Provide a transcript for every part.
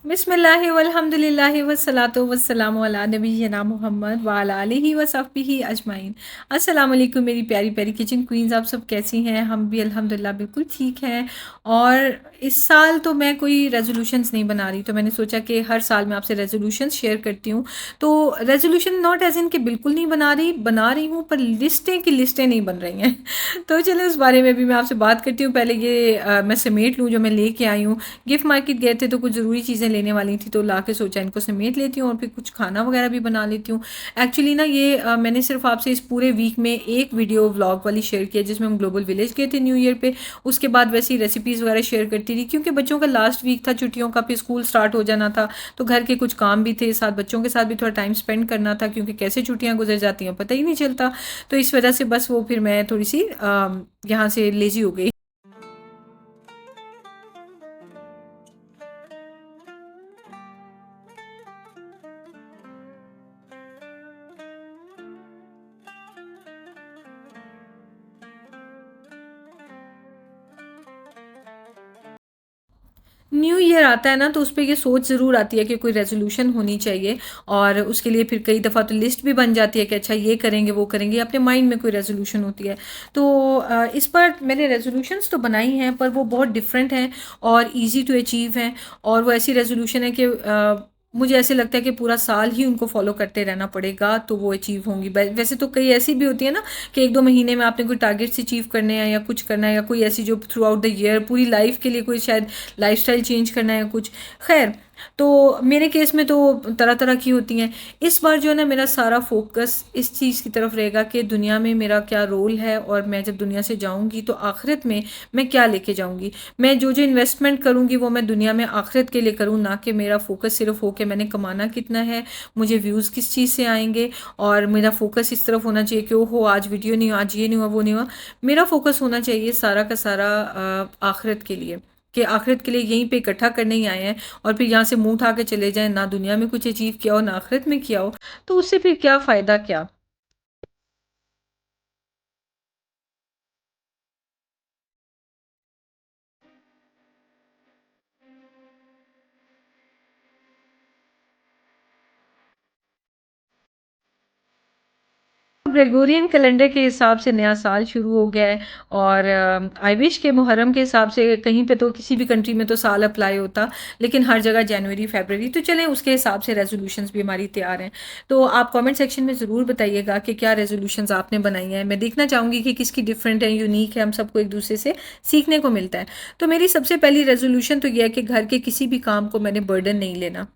बिस्मिल्लाहि वल्हम्दुलिल्लाहि वस्सलातु वस्सलामु अला नबिय्यिना मुहम्मद व अला आलिहि व सहबिही अजमाइन। अस्सलाम वालेकुम मेरी प्यारी प्यारी किचन क्वींस, आप सब कैसी हैं? हम भी अल्हम्दुलिल्लाह बिल्कुल ठीक हैं। और इस साल तो मैं कोई रेजोल्यूशंस नहीं बना रही, तो मैंने सोचा कि हर साल मैं आपसे रेजोल्यूशंस शेयर करती हूँ। तो रेजोल्यूशन नॉट एज इन कि बिल्कुल नहीं बना रही हूँ, पर लिस्टें की लिस्टें नहीं बन रही हैं। तो चलिए उस बारे में भी मैं आपसे बात करती हूँ। पहले ये मैं समेट लूँ जो मैं लेके आई हूँ। गिफ्ट मार्केट गए थे तो कुछ ज़रूरी चीज़ें लेने वाली थी, तो ला के सोचा इनको समेट लेती हूँ और फिर कुछ खाना वगैरह भी बना लेती हूँ। एक्चुअली ना ये मैंने सिर्फ आपसे इस पूरे वीक में एक वीडियो व्लॉग वाली शेयर किया जिसमें हम ग्लोबल विलेज गए थे न्यू ईयर पे। उसके बाद वैसी रेसिपीज़ वगैरह शेयर करती रही, क्योंकि बच्चों का लास्ट वीक था छुट्टियों का, फिर स्कूल स्टार्ट हो जाना था। तो घर के कुछ काम भी थे, साथ बच्चों के साथ भी थोड़ा टाइम स्पेंड करना था, क्योंकि कैसे छुट्टियाँ गुजर जाती हैं पता ही नहीं चलता। तो इस वजह से बस वो फिर मैं थोड़ी सी यहाँ से लेजी हो गई। न्यू ईयर आता है ना, तो उस पे ये सोच ज़रूर आती है कि कोई रेज़ोल्यूशन होनी चाहिए। और उसके लिए फिर कई दफ़ा तो लिस्ट भी बन जाती है कि अच्छा ये करेंगे वो करेंगे, अपने माइंड में कोई रेज़ोल्यूशन होती है। तो इस बार मैंने रेज़ोल्यूशंस तो बनाई हैं, पर वो बहुत डिफरेंट हैं और ईज़ी टू अचीव हैं। और वो ऐसी रेज़ोल्यूशन है कि मुझे ऐसे लगता है कि पूरा साल ही उनको फॉलो करते रहना पड़ेगा तो वो अचीव होंगी। वैसे तो कई ऐसी भी होती है ना कि एक दो महीने में आपने कोई टारगेट्स अचीव करने हैं या कुछ करना है, या कोई ऐसी जो थ्रू आउट द ईयर पूरी लाइफ के लिए कोई शायद लाइफस्टाइल चेंज करना है या कुछ। खैर, तो मेरे केस में तो तरह तरह की होती हैं। इस बार जो है ना, मेरा सारा फोकस इस चीज़ की तरफ रहेगा कि दुनिया में मेरा क्या रोल है, और मैं जब दुनिया से जाऊंगी तो आखिरत में मैं क्या लेके जाऊंगी। मैं जो जो इन्वेस्टमेंट करूंगी वो मैं दुनिया में आखिरत के लिए करूँ, ना कि मेरा फोकस सिर्फ हो कि मैंने कमाना कितना है, मुझे व्यूज़ किस चीज़ से आएंगे। और मेरा फोकस इस तरफ होना चाहिए कि ओहो आज वीडियो नहीं हुआ, आज ये नहीं हुआ, वो नहीं हुआ। मेरा फोकस होना चाहिए सारा का सारा आखिरत के लिए, कि आखिरत के लिए यहीं पे इकट्ठा करने ही आए हैं। और फिर यहाँ से मुंह उठा के चले जाएं, ना दुनिया में कुछ अचीव किया हो ना आखिरत में किया हो, तो उससे फिर क्या फ़ायदा क्या। ग्रेगोरियन कैलेंडर के हिसाब से नया साल शुरू हो गया है। और आई विश के मुहर्रम के हिसाब से कहीं पे तो किसी भी कंट्री में तो साल अप्लाई होता, लेकिन हर जगह जनवरी फरवरी। तो चलें उसके हिसाब से रेजोल्यूशंस भी हमारी तैयार हैं। तो आप कमेंट सेक्शन में ज़रूर बताइएगा कि क्या रेजोल्यूशंस आपने बनाई हैं। मैं देखना चाहूँगी कि किसकी डिफरेंट है, यूनिक है, हम सबको एक दूसरे से सीखने को मिलता है। तो मेरी सबसे पहली रेजोल्यूशन तो यह है कि घर के किसी भी काम को मैंने बर्डन नहीं लेना।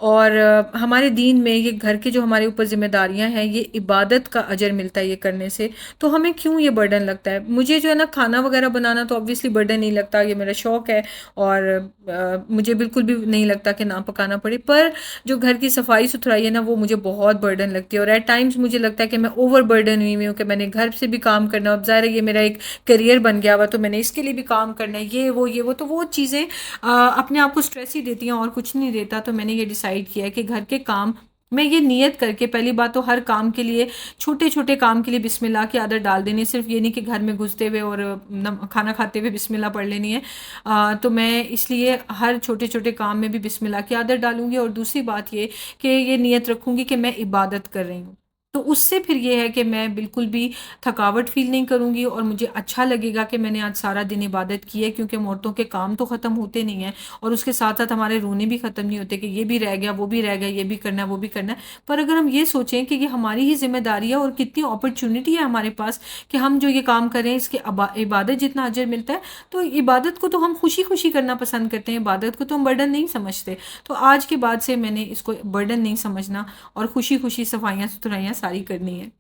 और हमारे दीन में ये घर के जो हमारे ऊपर ज़िम्मेदारियाँ हैं, ये इबादत का अजर मिलता है ये करने से। तो हमें क्यों ये बर्डन लगता है? मुझे जो है ना, खाना वगैरह बनाना तो ऑब्वियसली बर्डन नहीं लगता, ये मेरा शौक़ है। और मुझे बिल्कुल भी नहीं लगता कि ना पकाना पड़े। पर जो घर की सफाई सुथराई है ना, वो मुझे बहुत बर्डन लगती है। और एट टाइम्स मुझे लगता है कि मैं ओवर बर्डन हुई हूँ, कि मैंने घर से भी काम करना, अब ज़ाहिर है ये मेरा एक करियर बन गया हुआ, तो मैंने इसके लिए भी काम करना है, ये वो तो वो चीज़ें अपने आप को स्ट्रेस ही देती हैं और कुछ नहीं देता। तो मैंने ये डिसाइड किया है कि घर के काम मैं ये नियत करके, पहली बात तो हर काम के लिए, छोटे छोटे काम के लिए बिस्मिल्लाह की आदत डाल देनी है। सिर्फ ये नहीं कि घर में घुसते हुए और खाना खाते हुए बिस्मिल्लाह पढ़ लेनी है। तो मैं इसलिए हर छोटे छोटे काम में भी बिस्मिल्लाह की आदत डालूंगी। और दूसरी बात ये कि ये नियत रखूंगी कि मैं इबादत कर रही हूँ। तो उससे फिर ये है कि मैं बिल्कुल भी थकावट फ़ील नहीं करूँगी, और मुझे अच्छा लगेगा कि मैंने आज सारा दिन इबादत की है, क्योंकि औरतों के काम तो ख़त्म होते नहीं हैं, और उसके साथ साथ हमारे रोने भी ख़त्म नहीं होते कि ये भी रह गया, वो भी रह गया, ये भी करना है, वो भी करना है। पर अगर हम ये सोचें कि ये हमारी ही ज़िम्मेदारी है, और कितनी अपॉर्चुनिटी है हमारे पास कि हम जो ये काम करें इसके इबादत जितना अजर मिलता है। तो इबादत को तो हम खुशी खुशी करना पसंद करते हैं, इबादत को तो हम बर्डन नहीं समझते। तो आज के बाद से मैंने इसको बर्डन नहीं समझना, और खुशी खुशी सफाइयाँ सुथराइयाँ सारी करनी है।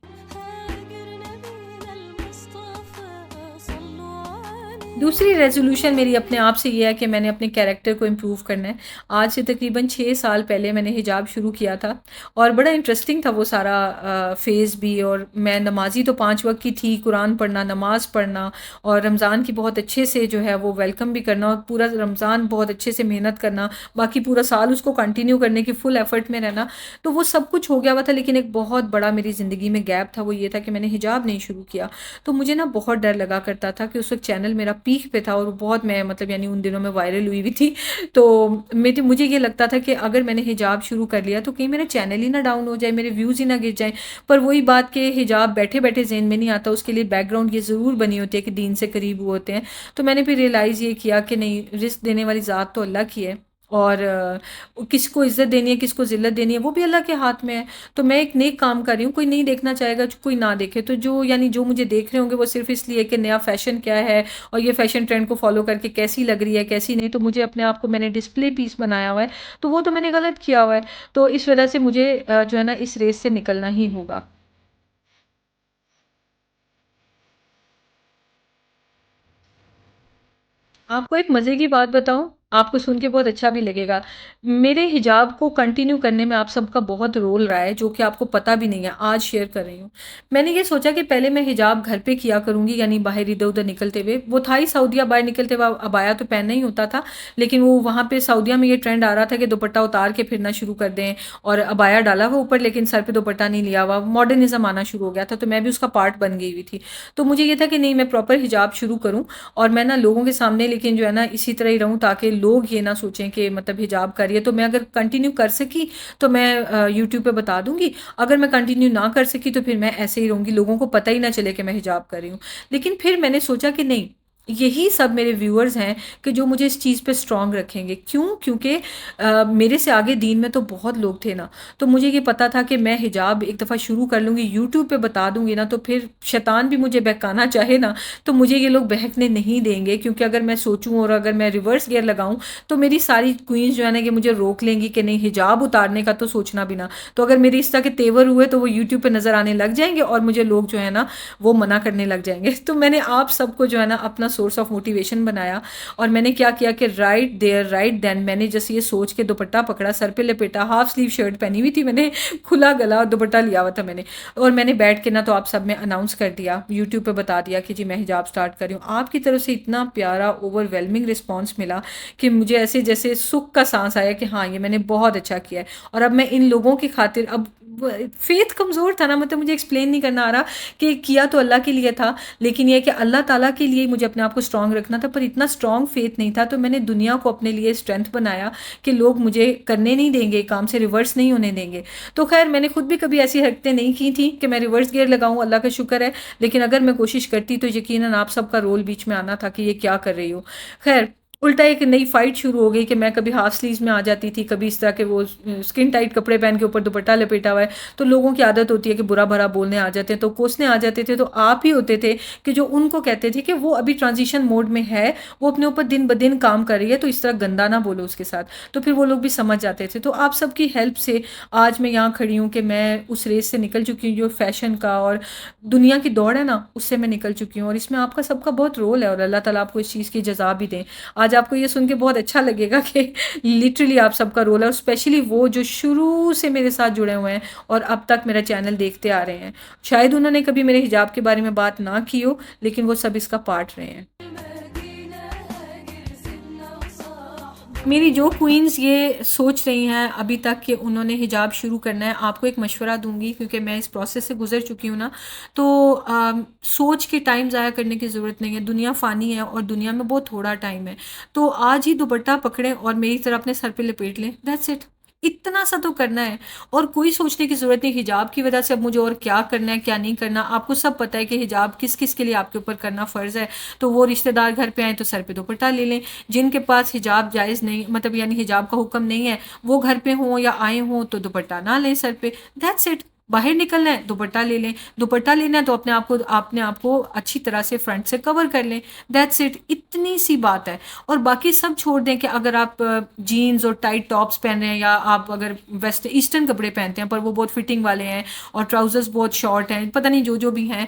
दूसरी रेज़ोल्यूशन मेरी अपने आप से ये है कि मैंने अपने कैरेक्टर को इम्प्रूव करना है। आज से तकरीबन 6 साल पहले मैंने हिजाब शुरू किया था, और बड़ा इंटरेस्टिंग था वो सारा फ़ेज़ भी। और मैं नमाज़ी तो 5 वक़्त की थी, कुरान पढ़ना, नमाज़ पढ़ना, और रमज़ान की बहुत अच्छे से जो है वो वेलकम भी करना, और पूरा रमज़ान बहुत अच्छे से मेहनत करना, बाकी पूरा साल उसको कंटिन्यू करने की फुल एफ़र्ट में रहना। तो वो सब कुछ हो गया हुआ था, लेकिन एक बहुत बड़ा मेरी ज़िंदगी में गैप था, वो ये था कि मैंने हिजाब नहीं शुरू किया। तो मुझे ना बहुत डर लगा करता था कि उस वक़्त चैनल मेरा पीक पे था और बहुत मैं मतलब यानी उन दिनों में वायरल हुई हुई थी। तो मुझे ये लगता था कि अगर मैंने हिजाब शुरू कर लिया तो कहीं मेरा चैनल ही ना डाउन हो जाए, मेरे व्यूज़ ही ना गिर जाएँ। पर वही बात कि हिजाब बैठे-बैठे ज़हन में नहीं आता, उसके लिए बैकग्राउंड ये ज़रूर बनी होती है कि दीन से करीब वो होते हैं। तो मैंने फिर रियलाइज़ ये किया कि नहीं, रिज़्क देने वाली ज़ात तो अल्लाह की है और किसको इज़्ज़त देनी है, किसको ज़िल्लत देनी है, वो भी अल्लाह के हाथ में है। तो मैं एक नेक काम कर रही हूँ, कोई नहीं देखना चाहेगा, कोई ना देखे। तो जो यानी जो मुझे देख रहे होंगे वो सिर्फ़ इसलिए कि नया फ़ैशन क्या है और ये फ़ैशन ट्रेंड को फ़ॉलो करके कैसी लग रही है, कैसी नहीं। तो मुझे अपने आप को मैंने डिस्प्ले पीस बनाया हुआ है, तो वो तो मैंने गलत किया हुआ है। तो इस वजह से मुझे जो है ना इस रेस से निकलना ही होगा। आपको एक मज़े की बात बताऊँ? आपको सुन के बहुत अच्छा भी लगेगा। मेरे हिजाब को कंटिन्यू करने में आप सबका बहुत रोल रहा है, जो कि आपको पता भी नहीं है, आज शेयर कर रही हूँ। मैंने ये सोचा कि पहले मैं हिजाब घर पे किया करूँगी, यानी बाहर इधर-उधर निकलते हुए। वो था ही सऊदीया, बाहर निकलते हुए अबाया तो पहनना ही होता था, लेकिन वो वहाँ पे सऊदीया में ये ट्रेंड आ रहा था कि दुपट्टा उतार के फिरना शुरू कर दें और अबाया डाला हुआ ऊपर, लेकिन सर पे दुपट्टा नहीं लिया हुआ। मॉडर्निज़्म आना शुरू हो गया था, तो मैं भी उसका पार्ट बन गई हुई थी। तो मुझे ये था कि नहीं, मैं प्रॉपर हिजाब शुरू करूँ और मैं ना लोगों के सामने लेकिन जो है ना इसी तरह ही रहूँ, ताकि लोग ये ना सोचें कि मतलब हिजाब कर रही है। तो मैं अगर कंटिन्यू कर सकी तो मैं यूट्यूब पे बता दूँगी, अगर मैं कंटिन्यू ना कर सकी तो फिर मैं ऐसे ही रहूँगी, लोगों को पता ही ना चले कि मैं हिजाब कर रही हूँ। लेकिन फिर मैंने सोचा कि नहीं, यही सब मेरे व्यूअर्स हैं कि जो मुझे इस चीज़ पे स्ट्रॉन्ग रखेंगे। क्यों? क्योंकि मेरे से आगे दीन में तो बहुत लोग थे ना, तो मुझे ये पता था कि मैं हिजाब एक दफ़ा शुरू कर लूँगी, यूट्यूब पे बता दूँगी ना, तो फिर शैतान भी मुझे बहकाना चाहे ना, तो मुझे ये लोग बहकने नहीं देंगे। क्योंकि अगर मैं सोचूँ और अगर मैं रिवर्स गियर लगाऊँ, तो मेरी सारी क्वीन्स जो है ना कि मुझे रोक लेंगी कि नहीं, हिजाब उतारने का तो सोचना भी ना। तो अगर मेरे इस तरह के तेवर हुए तो वो यूट्यूब पे नज़र आने लग जाएँगे और मुझे लोग जो है ना वो मना करने लग जाएँगे। तो मैंने आप सबको जो है ना अपना सोर्स ऑफ मोटिवेशन बनाया और मैंने क्या किया कि राइट देयर राइट देन मैंने जैसे ये सोच के दुपट्टा पकड़ा, सर पे लपेटा, हाफ स्लीव शर्ट पहनी हुई थी मैंने, खुला गला और दुपट्टा लिया हुआ था मैंने, और मैंने बैठ के ना तो आप सब में अनाउंस कर दिया, यूट्यूब पे बता दिया कि जी मैं हिजाब स्टार्ट कर रही हूँ। आपकी तरफ से इतना प्यारा ओवरवेलमिंग रिस्पॉन्स मिला कि मुझे ऐसे जैसे सुख का सांस आया कि हाँ, ये मैंने बहुत अच्छा किया है। और अब मैं इन लोगों की खातिर अब फेथ कमज़ोर था ना, मतलब मुझे एक्सप्लेन नहीं करना आ रहा कि किया तो अल्लाह के लिए था, लेकिन ये है कि अल्लाह ताला के लिए मुझे अपने आप को स्ट्रॉन्ग रखना था, पर इतना स्ट्रॉन्ग फेथ नहीं था। तो मैंने दुनिया को अपने लिए स्ट्रेंथ बनाया कि लोग मुझे करने नहीं देंगे, काम से रिवर्स नहीं होने देंगे। तो खैर मैंने खुद भी कभी ऐसी हरकतें नहीं की थी कि मैं रिवर्स गियर लगाऊं, अल्लाह का शुक्र है। लेकिन अगर मैं कोशिश करती तो यकीनन आप सबका रोल बीच में आना था कि ये क्या कर रही हो। खैर उल्टा एक नई फाइट शुरू हो गई कि मैं कभी हाफ स्लीव्स में आ जाती थी, कभी इस तरह के वो स्किन टाइट कपड़े पहन के ऊपर दुपट्टा लपेटा हुआ है। तो लोगों की आदत होती है कि बुरा भला बोलने आ जाते हैं, तो कोसने आ जाते थे। तो आप ही होते थे कि जो उनको कहते थे कि वो अभी ट्रांजिशन मोड में है, वो अपने ऊपर दिन ब दिन काम कर रही है, तो इस तरह गंदा ना बोलो उसके साथ। तो फिर वो लोग भी समझ जाते थे। तो आप सबकी हेल्प से आज मैं यहाँ खड़ी हूँ कि मैं उस रेस से निकल चुकी हूँ जो फैशन का और दुनिया की दौड़ है ना, उससे मैं निकल चुकी हूँ। और इसमें आपका सबका बहुत रोल है और अल्लाह ताला आपको इस चीज़ की जज़ा भी दें। आज आपको ये सुन के बहुत अच्छा लगेगा कि लिटरली आप सबका रोल है, और स्पेशली वो जो शुरू से मेरे साथ जुड़े हुए हैं और अब तक मेरा चैनल देखते आ रहे हैं। शायद उन्होंने कभी मेरे हिजाब के बारे में बात ना की हो, लेकिन वो सब इसका पार्ट रहे हैं। मेरी जो क्वींस ये सोच रही हैं अभी तक कि उन्होंने हिजाब शुरू करना है, आपको एक मशवरा दूंगी क्योंकि मैं इस प्रोसेस से गुजर चुकी हूँ ना। तो सोच के टाइम ज़ाया करने की ज़रूरत नहीं है, दुनिया फ़ानी है और दुनिया में बहुत थोड़ा टाइम है। तो आज ही दुपट्टा पकड़ें और मेरी तरह अपने सर पे लपेट लें, दैट्स इट। इतना सा तो करना है और कोई सोचने की ज़रूरत नहीं हिजाब की वजह से अब मुझे और क्या करना है क्या नहीं करना। आपको सब पता है कि हिजाब किस किस के लिए आपके ऊपर करना फ़र्ज़ है। तो वो रिश्तेदार घर पे आए तो सर पे दुपट्टा ले लें, जिनके पास हिजाब जायज़ नहीं, मतलब यानी हिजाब का हुक्म नहीं है, वो घर पे हों या आए हों तो दुपट्टा ना लें सर पे, दैट्स इट। बाहर निकलना है दुपट्टा ले लें, दुपट्टा लेना है तो अपने आप को अच्छी तरह से फ्रंट से कवर कर लें, दैट्स इट। इतनी सी बात है। और बाकी सब छोड़ दें कि अगर आप जीन्स और टाइट टॉप्स पहन रहे हैं या आप अगर वेस्ट ईस्टर्न कपड़े पहनते हैं पर वो बहुत फिटिंग वाले हैं और ट्राउजर्स बहुत शॉर्ट हैं, पता नहीं जो जो भी हैं,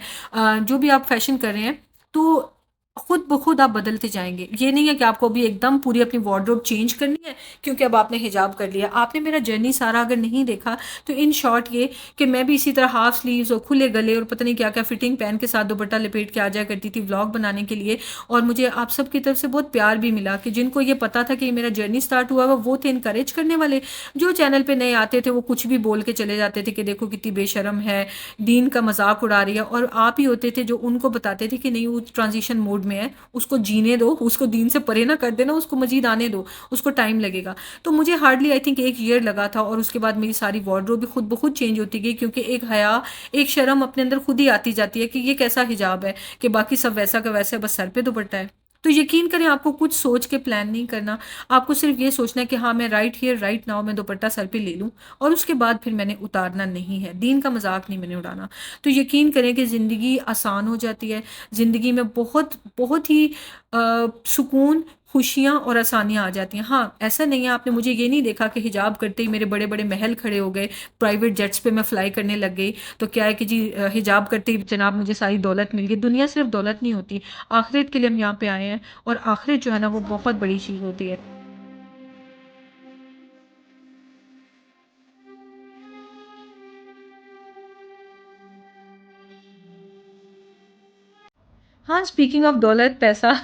जो भी आप फैशन कर रहे हैं, तो खुद ब खुद आप बदलते जाएंगे। ये नहीं है कि आपको अभी एकदम पूरी अपनी वार्डरोब चेंज करनी है क्योंकि अब आपने हिजाब कर लिया। आपने मेरा जर्नी सारा अगर नहीं देखा तो इन शॉर्ट ये कि मैं भी इसी तरह हाफ स्लीव्स और खुले गले और पता नहीं क्या क्या फिटिंग पहन के साथ दुपट्टा लपेट के आ जाया करती थी व्लॉग बनाने के लिए। और मुझे आप सब की तरफ से बहुत प्यार भी मिला कि जिनको ये पता था कि ये मेरा जर्नी स्टार्ट हुआ हुआ, वो थे इनकरेज करने वाले। जो चैनल पे नए आते थे वो कुछ भी बोल के चले जाते थे कि देखो कितनी बेशरम है, दीन का मजाक उड़ा रही है। और आप ही होते थे जो उनको बताते थे कि नहीं, वो ट्रांजिशन मोड मोड में है, उसको जीने दो, उसको दीन से परे ना कर देना, उसको मजीद आने दो, उसको टाइम लगेगा। तो मुझे हार्डली आई थिंक 1 ईयर लगा था, और उसके बाद मेरी सारी वार्डरोब भी खुद ब खुद चेंज होती गई, क्योंकि एक हया, एक शर्म अपने अंदर खुद ही आती जाती है कि ये कैसा हिजाब है कि बाकी सब वैसा का वैसा है, बस सर पे दुपट्टा है। तो यकीन करें, आपको कुछ सोच के प्लान नहीं करना, आपको सिर्फ ये सोचना है कि हाँ मैं राइट हियर राइट नाउ मैं दुपट्टा सर पे ले लूँ, और उसके बाद फिर मैंने उतारना नहीं है, दीन का मजाक नहीं मैंने उड़ाना। तो यकीन करें कि ज़िंदगी आसान हो जाती है, ज़िंदगी में बहुत बहुत ही सुकून, खुशियाँ और आसानियाँ आ जाती हैं। हाँ, ऐसा नहीं है, आपने मुझे ये नहीं देखा कि हिजाब करते ही मेरे बड़े बड़े महल खड़े हो गए, प्राइवेट जेट्स पे मैं फ्लाई करने लग गई। तो क्या है कि जी हिजाब करते ही जनाब मुझे सारी दौलत मिल गई। दुनिया सिर्फ दौलत नहीं होती, आखिरत के लिए हम यहाँ पे आए हैं, और आखिरत जो है ना वो बहुत बड़ी चीज़ होती है। हाँ, स्पीकिंग ऑफ दौलत, पैसा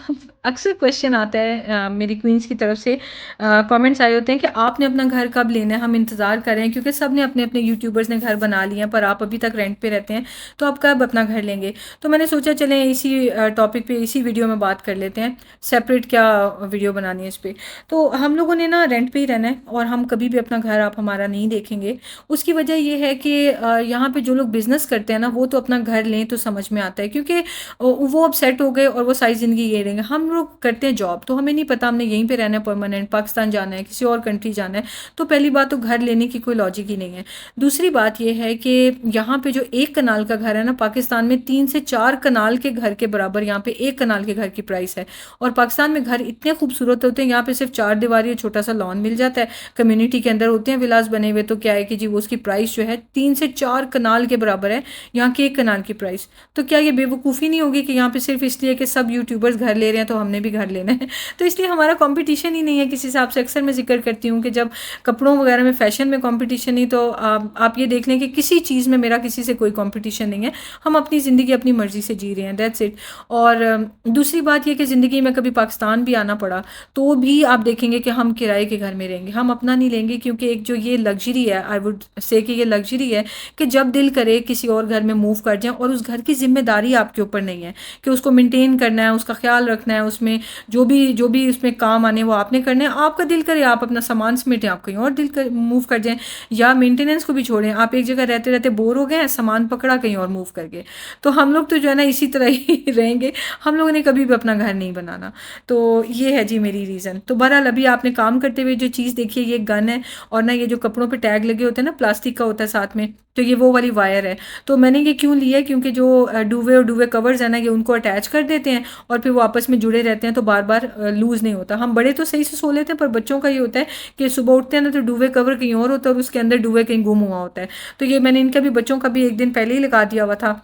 अक्सर क्वेश्चन आता है मेरी क्वीन्स की तरफ से, कमेंट्स आए होते हैं कि आपने अपना घर कब लेना है, हम इंतज़ार कर रहे हैं, क्योंकि सब ने अपने अपने यूट्यूबर्स ने घर बना लिए हैं, पर आप अभी तक रेंट पे रहते हैं, तो आप कब अपना घर लेंगे। तो मैंने सोचा चलें इसी टॉपिक पे इसी वीडियो में बात कर लेते हैं, सेपरेट क्या वीडियो बनानी है इस पर। तो हम लोगों ने ना रेंट पे ही रहना है, और हम कभी भी अपना घर आप हमारा नहीं देखेंगे। उसकी वजह ये है कि यहाँ पे जो लोग बिज़नेस करते हैं ना, वो तो अपना घर लें तो समझ में आता है, क्योंकि वो अब सेट हो गए और वो सारी ज़िंदगी ये रहेंगे। हम लोग करते हैं जॉब, तो हमें नहीं पता हमने यहीं पे रहना है परमानेंट, पाकिस्तान जाना है, किसी और कंट्री जाना है, तो पहली बात तो घर लेने की कोई लॉजिक ही नहीं है। दूसरी बात ये है कि यहाँ पे जो 1 कनाल का घर है ना, पाकिस्तान में 3 से 4 कनाल के घर के बराबर यहाँ पे 1 कनाल के घर की प्राइस है। और पाकिस्तान में घर इतने खूबसूरत होते हैं, यहाँ पे सिर्फ 4 दीवारी छोटा सा लॉन मिल जाता है, कम्युनिटी के अंदर होते हैं विलास बने हुए, तो क्या है कि जी वो उसकी प्राइस जो है 3 से 4 कनाल के बराबर है यहाँ की 1 कनाल की प्राइस। तो क्या ये बेवकूफ़ी नहीं होगी कि यहाँ पे सिर्फ इसलिए कि सब यूट्यूबर्स घर ले रहे हैं तो हमने भी घर लेना है। तो इसलिए हमारा कंपटीशन ही नहीं है किसी हिसाब से। अक्सर मैं जिक्र करती हूँ कि जब कपड़ों वगैरह में फैशन में कंपटीशन नहीं, तो आप ये देख लें कि किसी चीज़ में मेरा किसी से कोई कंपटीशन नहीं है, हम अपनी ज़िंदगी अपनी मर्ज़ी से जी रहे हैं, दैट्स इट। और दूसरी बात यह कि ज़िंदगी में कभी पाकिस्तान भी आना पड़ा तो भी आप देखेंगे कि हम किराए के घर में रहेंगे, हम अपना नहीं लेंगे, क्योंकि एक जो ये लग्जरी है, आई वुड से कि ये लग्जरी है कि जब दिल करे किसी और घर में मूव कर जाएं, और उस घर की जिम्मेदारी आपके ऊपर नहीं है कि उसको मेंटेन करना है, उसका ख्याल रखना है, उसमें जो भी उसमें काम आने वो आपने करने हैं। आपका दिल करे आप अपना सामान समेटें, आप कहीं और मूव कर जाएं, या मेंटेनेंस को भी छोड़ें, आप एक जगह रहते रहते बोर हो गए, सामान पकड़ा कहीं और मूव कर गए। तो हम लोग तो जो है ना इसी तरह ही रहेंगे, हम लोगों ने कभी भी अपना घर नहीं बनाना। तो ये है जी मेरी रीज़न। तो बहरहाल अभी आपने काम करते हुए जो चीज़ देखी है, ये गन है, और ना ये जो कपड़ों पे टैग लगे होते हैं ना, प्लास्टिक का होता है साथ में, तो ये वो वाली वायर है। तो मैंने ये क्यों लिया है, क्योंकि जो डूवे और डूवे कवर्स है ना, ये उनको अटैच कर देते हैं और फिर वो आपस में जुड़े रहते हैं, तो बार बार लूज़ नहीं होता। हम बड़े तो सही से सो लेते हैं, पर बच्चों का ये होता है कि सुबह उठते हैं ना तो डूवे कवर कहीं और होता है और उसके अंदर डूवे कहीं गुम हुआ होता है। तो ये मैंने इनका भी बच्चों का भी एक दिन पहले ही लगा दिया हुआ था।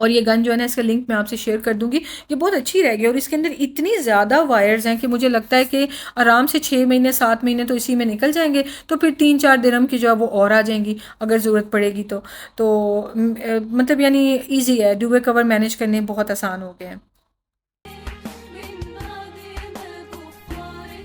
और ये गन जो है ना, इसका लिंक मैं आपसे शेयर कर दूंगी, ये बहुत अच्छी रहेगी, और इसके अंदर इतनी ज़्यादा वायर्स हैं कि मुझे लगता है कि आराम से 6 महीने 7 महीने तो इसी में निकल जाएंगे। तो फिर 3-4 दिरहम की जो है वो और आ जाएंगी अगर ज़रूरत पड़ेगी तो मतलब यानी ईजी है, डुवे कवर मैनेज करने बहुत आसान हो गए हैं।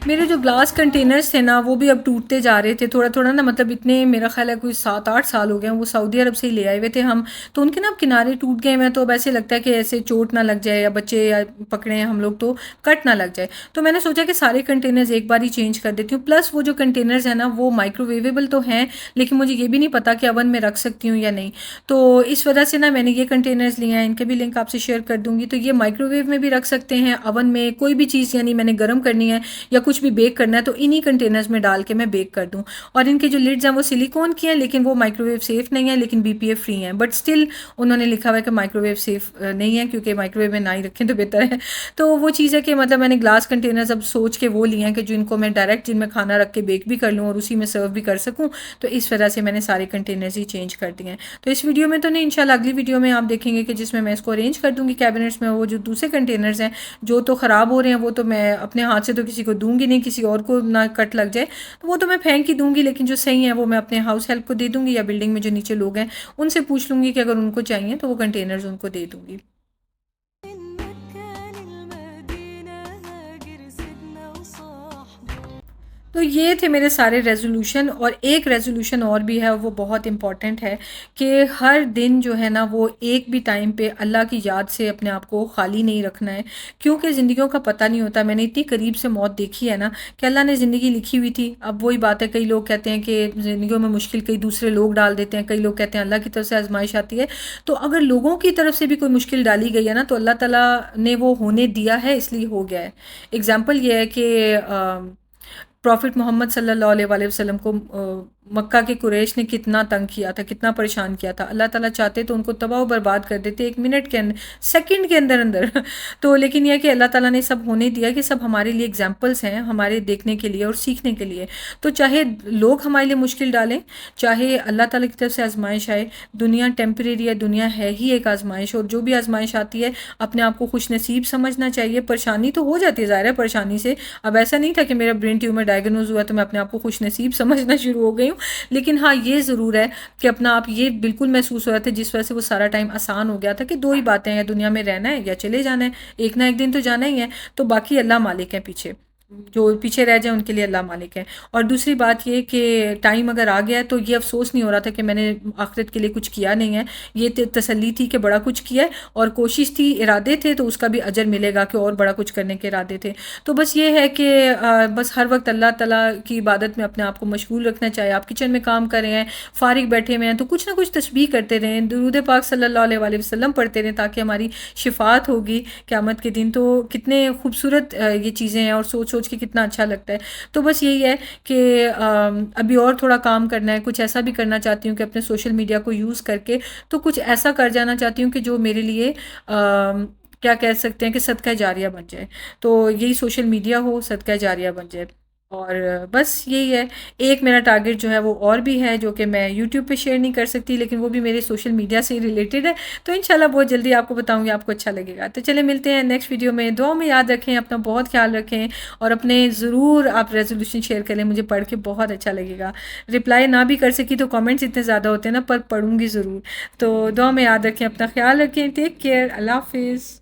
मेरे जो ग्लास कंटेनर्स थे ना, वो भी अब टूटते जा रहे थे थोड़ा थोड़ा ना, मतलब इतने मेरा ख्याल है कोई 7-8 साल हो गए हैं, वो सऊदी अरब से ही ले आए हुए थे हम, तो उनके ना अब किनारे टूट गए हैं, तो अब ऐसे लगता है कि ऐसे चोट ना लग जाए, या बच्चे या पकड़े हैं हम लोग तो कट ना लग जाए। तो मैंने सोचा कि सारे कंटेनर्स एक बार ही चेंज कर देती हूँ। प्लस वो जो कंटेनर्स हैं ना, वो माइक्रोवेवेबल तो हैं, लेकिन मुझे ये भी नहीं पता कि अवन में रख सकती हूँ या नहीं। तो इस वजह से ना मैंने ये कंटेनर्स लिए हैं, इनके भी लिंक आपसे शेयर कर दूँगी। तो ये माइक्रोवेव में भी रख सकते हैं, अवन में कोई भी चीज़ यानी मैंने गर्म करनी है या कुछ भी बेक करना है तो इन्हीं कंटेनर्स में डाल के मैं बेक कर दूं। और इनके जो लिड्स हैं वो सिलिकॉन की हैं, लेकिन वो माइक्रोवेव सेफ़ नहीं है, लेकिन बीपीए फ्री हैं, बट स्टिल उन्होंने लिखा हुआ है कि माइक्रोवेव सेफ़ नहीं है, क्योंकि माइक्रोवेव में ना ही रखें तो बेहतर है। तो वो चीज़ है कि मतलब मैंने ग्लास कंटेनर्स अब सोच के वो लिए हैं कि जो इनको मैं डायरेक्ट जिनमें खाना रख के बेक भी कर लूँ और उसी में सर्व भी कर सकूँ। तो इस वजह से मैंने सारे कंटेनर्स ही चेंज कर दिए हैं। तो इस वीडियो में तो नहीं, इंशाल्लाह अगली वीडियो में आप देखेंगे कि जिसमें मैं इसको अरेंज कर दूँगी कैबिनेट्स में। वो जो दूसरे कंटेनर्स हैं जो तो ख़राब हो रहे हैं, वो तो मैं अपने हाथ से तो किसी को दूंगी नहीं, किसी और को ना कट लग जाए, तो वो तो मैं फेंक ही दूंगी, लेकिन जो सही है वो मैं अपने हाउस हेल्प को दे दूंगी, या बिल्डिंग में जो नीचे लोग हैं उनसे पूछ लूँगी कि अगर उनको चाहिए तो वो कंटेनर्स उनको दे दूँगी। तो तो ये थे मेरे सारे रेज़ोल्यूशन, और एक रेज़ोल्यूशन और भी है, वो बहुत इम्पॉर्टेंट है कि हर दिन जो है ना वो एक भी टाइम पे अल्लाह की याद से अपने आप को खाली नहीं रखना है, क्योंकि ज़िंदगियों का पता नहीं होता। मैंने इतनी करीब से मौत देखी है ना कि अल्लाह ने ज़िंदगी लिखी हुई थी। अब वही बात है, कई लोग कहते हैं कि ज़िंदगियों में मुश्किल कई दूसरे लोग डाल देते हैं, कई लोग कहते हैं अल्लाह की तरफ से आजमाइश आती है। तो अगर लोगों की तरफ से भी कोई मुश्किल डाली गई है ना, तो अल्लाह ताला ने वो होने दिया है, इसलिए हो गया है। एग्ज़ाम्पल ये है कि प्रॉफिट मोहम्मद सल्लल्लाहु अलैहि वसल्लम को मक्का के कुरैश ने कितना तंग किया था, कितना परेशान किया था। अल्लाह ताला चाहते तो उनको तबाह बर्बाद कर देते एक मिनट के अंदर, सेकंड के अंदर अंदर तो लेकिन यह है कि अल्लाह ताला ने सब होने दिया कि सब हमारे लिए एग्जाम्पल्स हैं, हमारे देखने के लिए और सीखने के लिए। तो चाहे लोग हमारे लिए मुश्किल डालें, चाहे अल्लाह ताला की तरफ से आजमाइश आए, दुनिया टेम्परेरी है, दुनिया है ही एक आजमाइश, और जो भी आजमाइश आती है अपने आप को खुश नसीब समझना चाहिए। परेशानी तो हो जाती है, ज़ाहिर है परेशानी से। अब ऐसा नहीं था कि मेरा ब्रेन ट्यूमर डायग्नोज हुआ तो मैं अपने आप को खुश नसीब समझना शुरू हो गई हूँ, लेकिन हाँ ये ज़रूर है कि अपना आप ये बिल्कुल महसूस हो रहा था, जिस वजह से वो सारा टाइम आसान हो गया था कि दो ही बातें हैं, दुनिया में रहना है या चले जाना है, एक ना एक दिन तो जाना ही है। तो बाकी अल्लाह मालिक है, पीछे जो पीछे रह जाए उनके लिए अल्लाह मालिक है। और दूसरी बात ये कि टाइम अगर आ गया है तो ये अफसोस नहीं हो रहा था कि मैंने आखिरत के लिए कुछ किया नहीं है। ये तसल्ली थी कि बड़ा कुछ किया है, और कोशिश थी, इरादे थे, तो उसका भी अजर मिलेगा कि और बड़ा कुछ करने के इरादे थे। तो बस ये है कि बस हर वक्त अल्लाह ताला की इबादत में अपने आप को मशगूल रखना चाहिए। आप किचन में काम कर रहे हैं, फारिग बैठे हुए हैं, तो कुछ ना कुछ तस्बीह करते रहें, दुरूद पाक सल्लल्लाहु अलैहि वसल्लम पढ़ते रहें, ताकि हमारी शिफात होगी क़यामत के दिन। तो कितने खूबसूरत ये चीज़ें हैं, और सोच सोच के कितना अच्छा लगता है। तो बस यही है कि अभी और थोड़ा काम करना है, कुछ ऐसा भी करना चाहती हूँ कि अपने सोशल मीडिया को यूज़ करके तो कुछ ऐसा कर जाना चाहती हूँ कि जो मेरे लिए क्या कह सकते हैं कि सदका जारिया बन जाए। तो यही सोशल मीडिया हो, सदका जारिया बन जाए। और बस यही है। एक मेरा टारगेट जो है वो और भी है, जो कि मैं यूट्यूब पे शेयर नहीं कर सकती, लेकिन वो भी मेरे सोशल मीडिया से ही रिलेटेड है। तो इंशाल्लाह बहुत जल्दी आपको बताऊंगी, आपको अच्छा लगेगा। तो चले मिलते हैं नेक्स्ट वीडियो में। दुआ में याद रखें, अपना बहुत ख्याल रखें, और अपने ज़रूर आप रेजोल्यूशन शेयर करें, मुझे पढ़ के बहुत अच्छा लगेगा। रिप्लाई ना भी कर सकी तो कमेंट्स इतने ज़्यादा होते हैं ना, पर पढ़ूंगी ज़रूर। तो दुआ में याद रखें, अपना ख्याल रखें। टेक केयर, अल्लाह हाफिज़।